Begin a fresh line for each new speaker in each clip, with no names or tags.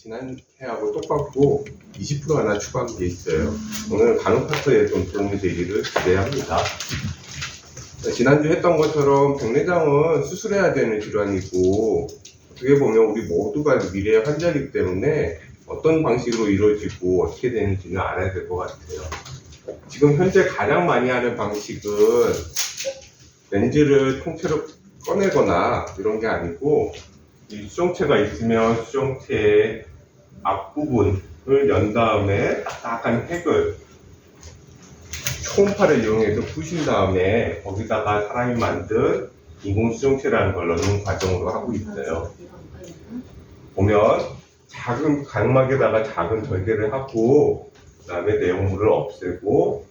지난 해하고 똑같고 20% 하나 추가한 게 있어요. 오늘 간혹 파트에 좀 도움이 되기를 기대합니다. 지난주 했던 것처럼 백내장은 수술해야 되는 질환이고, 어떻게 보면 우리 모두가 미래의 환자이기 때문에 어떤 방식으로 이루어지고 어떻게 되는지는 알아야 될 것 같아요. 지금 현재 가장 많이 하는 방식은 렌즈를 통째로 꺼내거나 이런 게 아니고, 이 수정체가 있으면 수정체의 앞부분을 연 다음에 딱딱한 핵을 초음파를 이용해서 부신 다음에 거기다가 사람이 만든 인공 수정체라는 걸 넣는 과정으로 하고 있어요. 보면 작은 각막에다가 작은 절개를 하고, 그 다음에 내용물을 없애고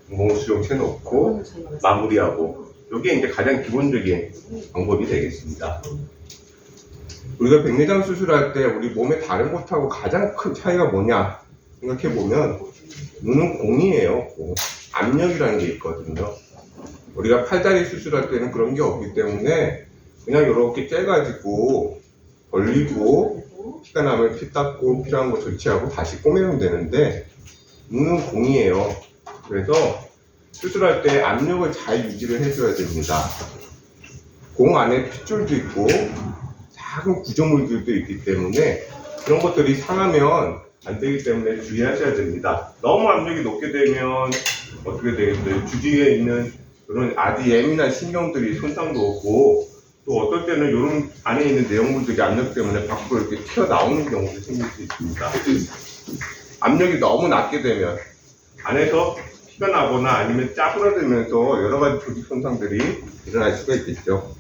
인공 수정체 넣고 마무리하고, 이게 이제 가장 기본적인 방법이 되겠습니다. 우리가 백내장 수술할 때 우리 몸의 다른 곳하고 가장 큰 차이가 뭐냐 생각해 보면, 눈은 공이에요. 공. 압력이라는 게 있거든요. 우리가 팔다리 수술할 때는 그런 게 없기 때문에 그냥 이렇게 째가지고 벌리고 피가 나면 피 닦고 필요한 거 조치하고 다시 꼬매면 되는데, 눈은 공이에요. 그래서 수술할 때 압력을 잘 유지를 해줘야 됩니다. 공 안에 핏줄도 있고 작은 구조물들도 있기 때문에 그런 것들이 상하면 안 되기 때문에 주의하셔야 됩니다. 너무 압력이 높게 되면 어떻게 되겠어요? 주지에 있는 그런 아주 예민한 신경들이 손상도 오고, 또 어떨 때는 이런 안에 있는 내용물들이 압력 때문에 밖으로 이렇게 튀어나오는 경우도 생길 수 있습니다. 압력이 너무 낮게 되면 안에서 피가 나거나 아니면 짜부러지면서 여러 가지 조직 손상들이 일어날 수가 있겠죠.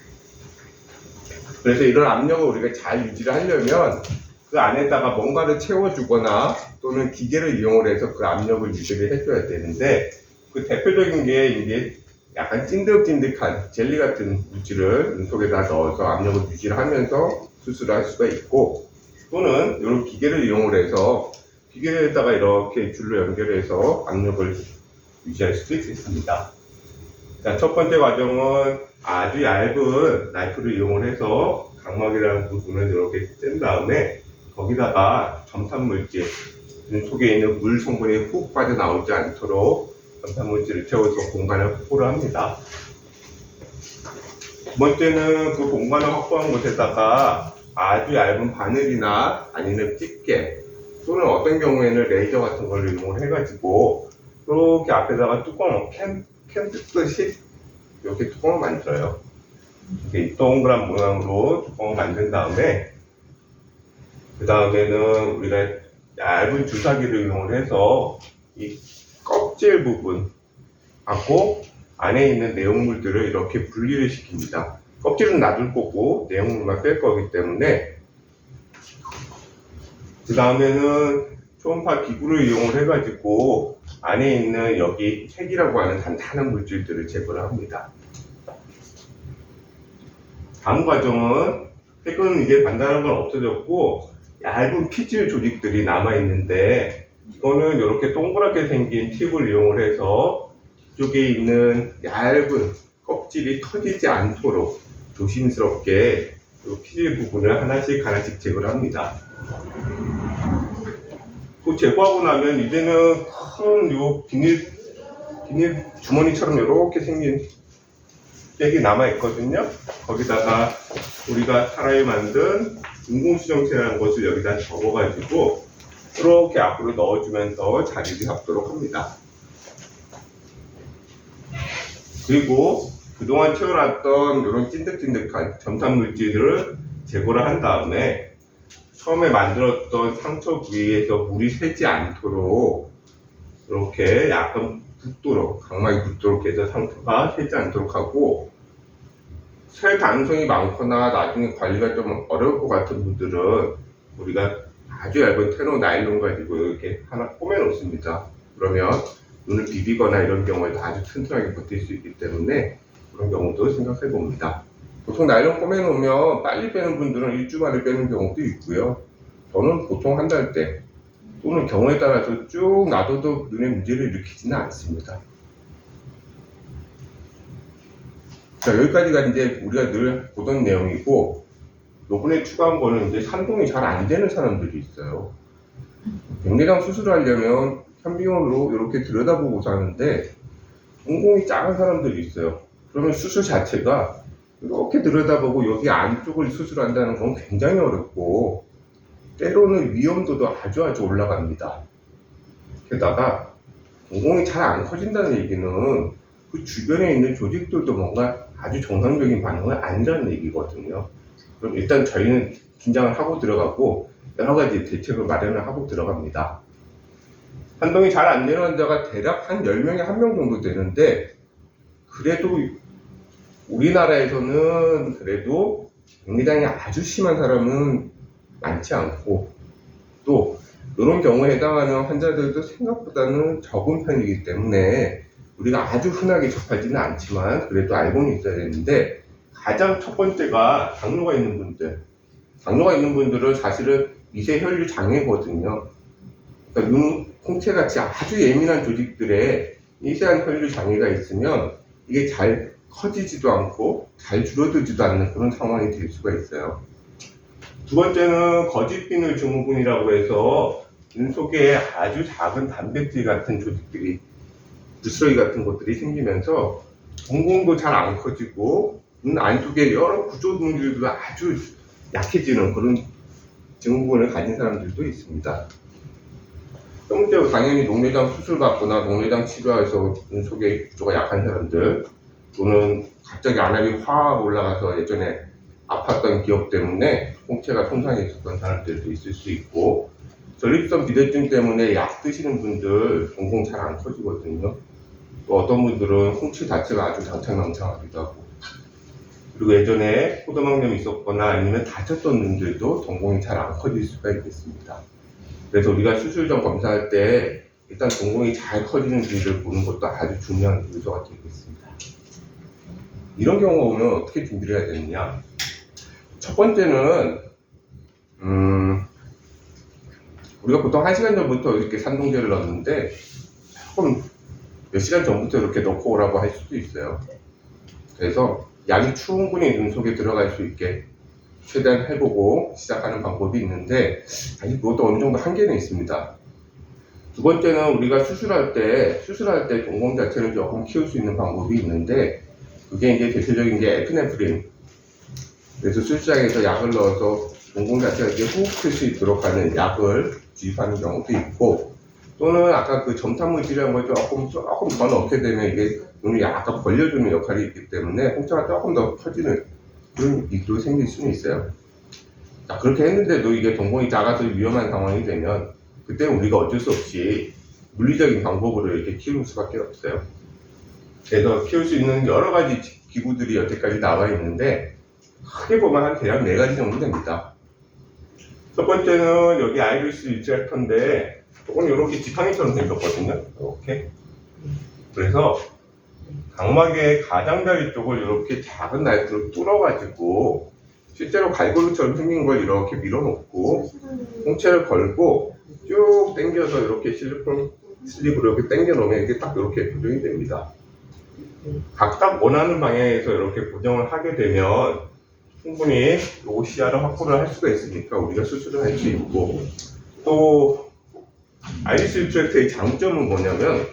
그래서 이런 압력을 우리가 잘 유지를 하려면 그 안에다가 뭔가를 채워주거나 또는 기계를 이용을 해서 그 압력을 유지를 해줘야 되는데, 그 대표적인 게 이제 약간 찐득찐득한 젤리 같은 물질을 눈 속에다 넣어서 압력을 유지를 하면서 수술을 할 수가 있고, 또는 이런 기계를 이용을 해서 기계에다가 이렇게 줄로 연결해서 압력을 유지할 수도 있습니다. 자, 첫 번째 과정은 아주 얇은 나이프를 이용을 해서 각막이라는 부분을 이렇게 뗀 다음에 거기다가 점탄물질, 눈 속에 있는 물 성분이 훅 빠져나오지 않도록 점탄물질을 채워서 공간을 확보를 합니다. 두 번째는 그 공간을 확보한 곳에다가 아주 얇은 바늘이나 아니면 집게, 또는 어떤 경우에는 레이저 같은 걸 이용을 해가지고 이렇게 앞에다가 뚜껑을 캔 뜯듯이 이렇게 뚜껑을 만들어요. 이렇게 동그란 모양으로 뚜껑을 만든 다음에, 그 다음에는 우리가 얇은 주사기를 이용을 해서 이 껍질 부분하고 안에 있는 내용물들을 이렇게 분리를 시킵니다. 껍질은 놔둘 거고 내용물만 뺄 거기 때문에, 그 다음에는 초음파 기구를 이용을 해가지고 안에 있는 여기 핵이라고 하는 단단한 물질들을 제거를 합니다. 다음 과정은, 핵은 이제 단단한 건 없어졌고 얇은 피질 조직들이 남아있는데, 이거는 이렇게 동그랗게 생긴 팁을 이용을 해서 이쪽에 있는 얇은 껍질이 터지지 않도록 조심스럽게 이 피질 부분을 하나씩 제거를 합니다. 그 제거하고 나면 이제는 큰 요 비닐 주머니처럼 이렇게 생긴 팩이 남아있거든요. 거기다가 우리가 사람이 만든 인공수정체라는 것을 여기다 접어가지고 이렇게 앞으로 넣어주면서 자리를 잡도록 합니다. 그리고 그동안 채워놨던 이런 찐득찐득한 점탄물질을 제거를 한 다음에 처음에 만들었던 상처 부위에서 물이 새지 않도록 이렇게 약간 붓도록, 각막이 붓도록 해서 상처가 새지 않도록 하고, 새 가능성이 많거나 나중에 관리가 좀 어려울 것 같은 분들은 우리가 아주 얇은 테너 나일론 가지고 이렇게 하나 꼬매 놓습니다. 그러면 눈을 비비거나 이런 경우에도 아주 튼튼하게 버틸 수 있기 때문에 그런 경우도 생각해 봅니다. 보통 나일론 꼬매 놓으면 빨리 빼는 분들은 일주 만에 빼는 경우도 있고요. 저는 보통 한 달째 또는 경우에 따라서 쭉 놔둬도 눈에 문제를 일으키지는 않습니다. 자, 여기까지가 이제 우리가 늘 보던 내용이고, 요번에 추가한 거는 이제 산동이 잘 안 되는 사람들이 있어요. 백내장 수술하려면 현미경으로 이렇게 들여다보고 하는데 동공이 작은 사람들이 있어요. 그러면 수술 자체가 이렇게 들여다보고 여기 안쪽을 수술한다는 건 굉장히 어렵고 때로는 위험도도 아주 올라갑니다. 게다가 동공이 잘 안 커진다는 얘기는 그 주변에 있는 조직들도 뭔가 아주 정상적인 반응을 안 한다는 얘기거든요. 그럼 일단 저희는 긴장을 하고 들어가고 여러 가지 대책을 마련을 하고 들어갑니다. 산동이 잘 안 되는 환자가 대략 한 10명에 1명 정도 되는데 그래도 우리나라에서는 그래도 백내장이 아주 심한 사람은 많지 않고 또 이런 경우에 해당하는 환자들도 생각보다는 적은 편이기 때문에 우리가 아주 흔하게 접하지는 않지만 그래도 알고는 있어야 되는데 가장 첫 번째가 당뇨가 있는 분들. 당뇨가 있는 분들은 사실은 미세 혈류 장애거든요. 그러니까 눈, 콩채같이 아주 예민한 조직들에 미세한 혈류 장애가 있으면 이게 잘 커지지도 않고 잘 줄어들지도 않는 그런 상황이 될 수가 있어요. 두 번째는 거짓비늘 증후군이라고 해서 눈 속에 아주 작은 단백질 같은 조직들이, 부스러기 같은 것들이 생기면서 동공도 잘 안 커지고 눈 안쪽에 여러 구조물들도 아주 약해지는 그런 증후군을 가진 사람들도 있습니다. 첫 번째로 당연히 녹내장 수술 받거나 녹내장 치료해서 눈 속에 구조가 약한 사람들, 또는 갑자기 안압이 확 올라가서 예전에 아팠던 기억 때문에 홍채가 손상이 있었던 사람들도 있을 수 있고, 전립선 비대증 때문에 약 드시는 분들 동공 잘 안 커지거든요. 또 어떤 분들은 홍채 자체가 아주 장창낭창하기도 하고, 그리고 예전에 포도막염이 있었거나 아니면 다쳤던 분들도 동공이 잘 안 커질 수가 있겠습니다. 그래서 우리가 수술 전 검사할 때 일단 동공이 잘 커지는 분들 보는 것도 아주 중요한 요소가 되겠습니다. 이런 경우가 오면 어떻게 준비를 해야 되느냐? 첫 번째는 우리가 보통 1시간 전부터 이렇게 산동제를 넣는데 조금 몇 시간 전부터 이렇게 넣고 오라고 할 수도 있어요. 그래서 약이 충분히 눈 속에 들어갈 수 있게 최대한 해보고 시작하는 방법이 있는데 사실 그것도 어느 정도 한계는 있습니다. 두 번째는 우리가 수술할 때 동공 자체를 조금 키울 수 있는 방법이 있는데 그게 이제 대표적인 게 에피네프린. 그래서 수술장에서 약을 넣어서 동공 자체가 이렇게 훅 클 수 있도록 하는 약을 주입하는 경우도 있고, 또는 아까 그 점탄물 치료한 걸 조금 더 넣게 되면 이게 눈을 약간 벌려주는 역할이 있기 때문에 홍채가 조금 더 커지는 그런 일도 생길 수는 있어요. 자, 그렇게 했는데도 이게 동공이 작아서 위험한 상황이 되면 그때 우리가 어쩔 수 없이 물리적인 방법으로 이렇게 키울 수밖에 없어요. 그래서 키울 수 있는 여러 가지 기구들이 여태까지 나와 있는데 크게 보면 한 대략 4가지 정도 됩니다. 첫 번째는 여기 아이리스 리트랙터인데 조금 이렇게 지팡이처럼 생겼거든요. 이렇게. 그래서 각막의 가장자리 쪽을 이렇게 작은 나이프로 뚫어가지고 실제로 갈고리처럼 생긴 걸 이렇게 밀어놓고 홍채를 걸고 쭉 당겨서 이렇게 실리콘 슬립으로 이렇게 당겨 놓으면 이게 딱 이렇게 고정이 됩니다. 각각 원하는 방향에서 이렇게 고정을 하게 되면 충분히 요 시야를 확보를 할 수가 있으니까 우리가 수술을 할 수 있고, 또 아이리스 리트랙터의 장점은 뭐냐면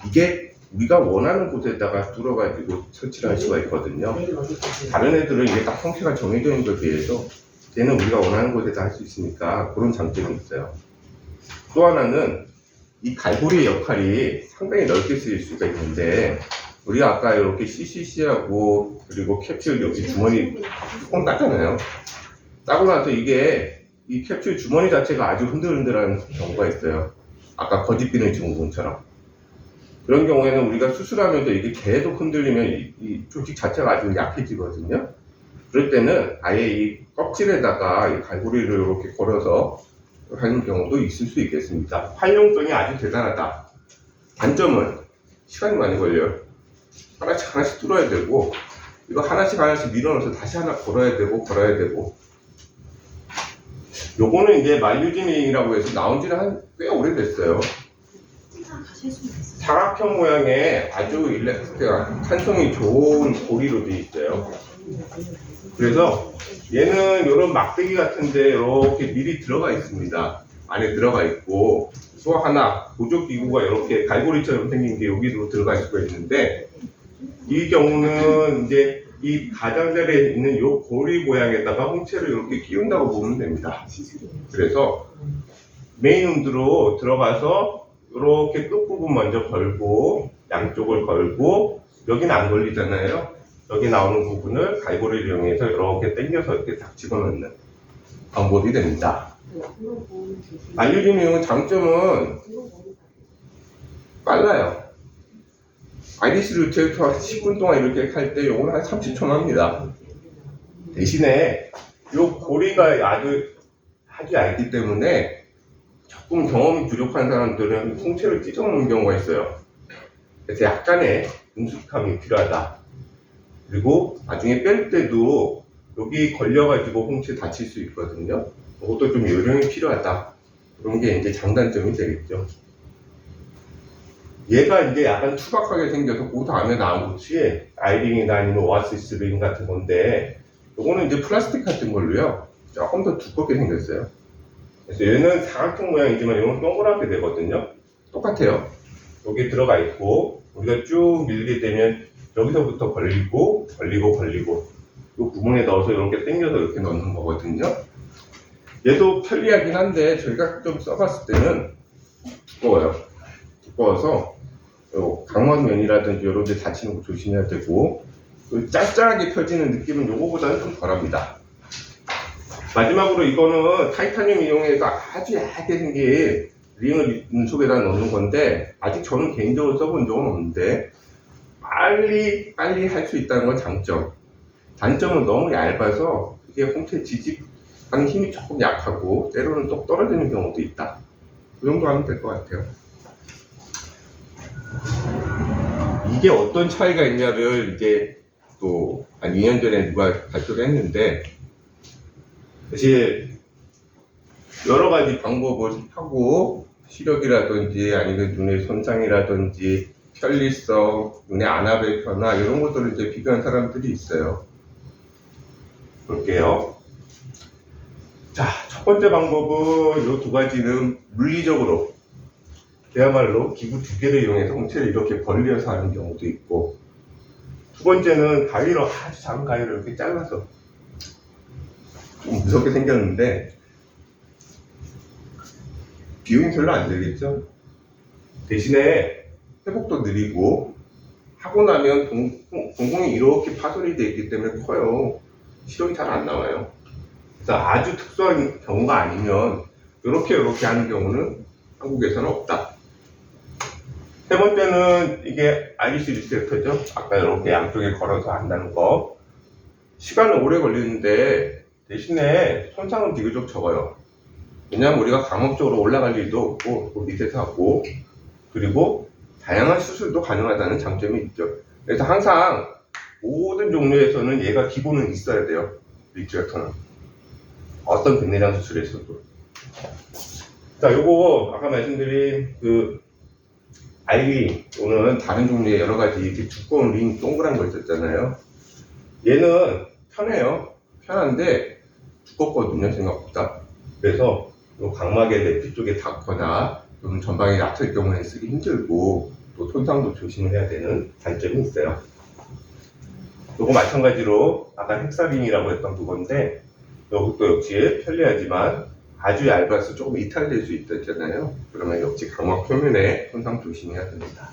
이게 우리가 원하는 곳에다가 뚫어가지고 설치를 할 수가 있거든요. 다른 애들은 이게 딱 형태가 정해져 있는 것에 비해서 얘는 우리가 원하는 곳에다 할 수 있으니까 그런 장점이 있어요. 또 하나는 이 갈고리의 역할이 상당히 넓게 쓰일 수가 있는데, 우리가 아까 이렇게 CCC하고 그리고 캡슐 여기 주머니 뚜껑 땄잖아요. 따고 나서 이게 이 캡슐 주머니 자체가 아주 흔들흔들한 경우가 있어요. 아까 거짓비늘 증후군처럼. 그런 경우에는 우리가 수술하면서 이게 계속 흔들리면 이 조직 자체가 아주 약해지거든요. 그럴 때는 아예 이 껍질에다가 이 갈고리를 이렇게 걸어서 하는 경우도 있을 수 있겠습니다. 활용성이 아주 대단하다. 단점은 시간이 많이 걸려요. 하나씩 뚫어야 되고, 이거 하나씩 밀어넣어서 다시 하나 걸어야 되고. 요거는 이제 말류진이라고 해서 나온 지는 꽤 오래됐어요. 사각형 모양의 아주 탄성이 좋은 고리로 되어 있어요. 그래서 얘는 이런 막대기 같은데 이렇게 미리 들어가 있습니다. 안에 들어가 있고 또 하나 보조기구가 이렇게 갈고리처럼 생긴 게 여기로 들어갈 수가 있는데 이 경우는 이제 이 가장자리에 있는 이 고리 모양에다가 홍채를 이렇게 끼운다고 보면 됩니다. 그래서 메인 운드로 들어가서 이렇게 끝부분 먼저 걸고 양쪽을 걸고 여기는 안 걸리잖아요. 여기 나오는 부분을 갈고리를 이용해서 이렇게 당겨서 이렇게 딱 집어넣는 방법이 됩니다. 알려진 내용은 장점은 빨라요. 아이리스 루테이터 10분 동안 이렇게 할 때 요거는 한 30초만 합니다. 대신에 요 고리가 아주 얇기 때문에 조금 경험이 부족한 사람들은 홍채를 찢어먹는 경우가 있어요. 그래서 약간의 능숙함이 필요하다. 그리고 나중에 뺄 때도 여기 걸려가지고 홍채 다칠 수 있거든요. 그것도 좀 요령이 필요하다. 그런 게 이제 장단점이 되겠죠. 얘가 이제 약간 투박하게 생겨서 그 다음에 나온 것이 아이링이나 아니면 오아시스 링 같은 건데 요거는 이제 플라스틱 같은 걸로요. 조금 더 두껍게 생겼어요. 그래서 얘는 사각형 모양이지만 이건 동그랗게 되거든요. 똑같아요. 여기 들어가 있고 우리가 쭉 밀게 되면 여기서부터 걸리고 이 부분에 넣어서 이렇게 당겨서 이렇게 넣는 거거든요. 얘도 편리하긴 한데 저희가 좀 써봤을 때는 두꺼워요. 두꺼워서 각막면이라든지 이런 데 다치는 거 조심해야 되고 짤짤하게 펴지는 느낌은 요거보다는 좀 덜합니다. 마지막으로 이거는 타이타늄 이용해서 아주 얇게 생긴 링을 속에다 넣는 건데 아직 저는 개인적으로 써본 적은 없는데 빨리 할 수 있다는 건 장점. 단점은 너무 얇아서 이게 홍채 지집하는 힘이 조금 약하고 때로는 또 떨어지는 경우도 있다. 그 정도 하면 될 것 같아요. 이게 어떤 차이가 있냐를 이제 또 한 2년 전에 누가 발표를 했는데 사실 여러 가지 방법을 하고 시력이라든지 아니면 눈의 손상이라든지 편리성, 눈의 아나벨 변화 이런 것들을 이제 비교한 사람들이 있어요. 볼게요. 자, 첫 번째 방법은 이 두 가지는 물리적으로 그야말로 기구 두 개를 이용해서 홍채를 이렇게 벌려서 하는 경우도 있고 두 번째는 가위로 아주 작은 가위로 이렇게 잘라서 좀 무섭게 생겼는데 비용이 별로 안 들겠죠. 대신에 회복도 느리고 하고 나면 동공이 이렇게 파손이 되어 있기 때문에 커요. 시력이 잘 안 나와요. 그래서 아주 특수한 경우가 아니면 이렇게 하는 경우는 한국에서는 없다. 세 번째는 이게 아이리스 리셋터죠. 아까 이렇게 양쪽에 걸어서 한다는 거. 시간은 오래 걸리는데 대신에 손상은 비교적 적어요. 왜냐하면 우리가 강압적으로 올라갈 일도 없고 리셋하고 그리고 다양한 수술도 가능하다는 장점이 있죠. 그래서 항상 모든 종류에서는 얘가 기본은 있어야 돼요. 리트랙터는 어떤 백내장 수술에서도. 자, 요거 아까 말씀드린 그 아이링 또는 다른 종류의 여러 가지 이렇게 두꺼운 링 동그란 거 있었잖아요. 얘는 편해요. 편한데 두껍거든요, 생각보다. 그래서 요 각막의 내피 쪽에 닿거나 좀 전방에 약할 경우에 쓰기 힘들고 또 손상도 조심을 해야 되는 단점이 있어요. 요거 마찬가지로 아까 헥사린이라고 했던 그건데 이것도 역시 편리하지만 아주 얇아서 조금 이탈될 수 있잖아요. 그러면 역시 각막 표면에 손상 조심해야 됩니다.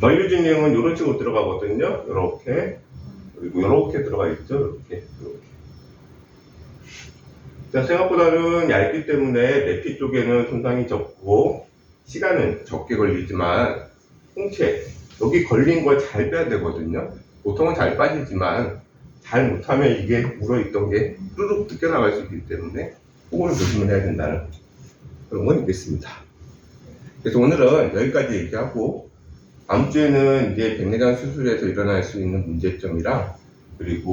널유진 내용은 이런 식으로 들어가거든요. 이렇게 그리고 이렇게 들어가 있죠. 이렇게. 자, 생각보다는 얇기 때문에 내피 쪽에는 손상이 적고 시간은 적게 걸리지만 홍채 여기 걸린 걸 잘 빼야 되거든요. 보통은 잘 빠지지만 잘 못하면 이게 물어있던 게 뚜룩 뜯겨나갈 수 있기 때문에 그거를 조심을 해야 된다는 그런 건 있겠습니다. 그래서 오늘은 여기까지 얘기하고 다음 주에는 이제 백내장 수술에서 일어날 수 있는 문제점이랑 그리고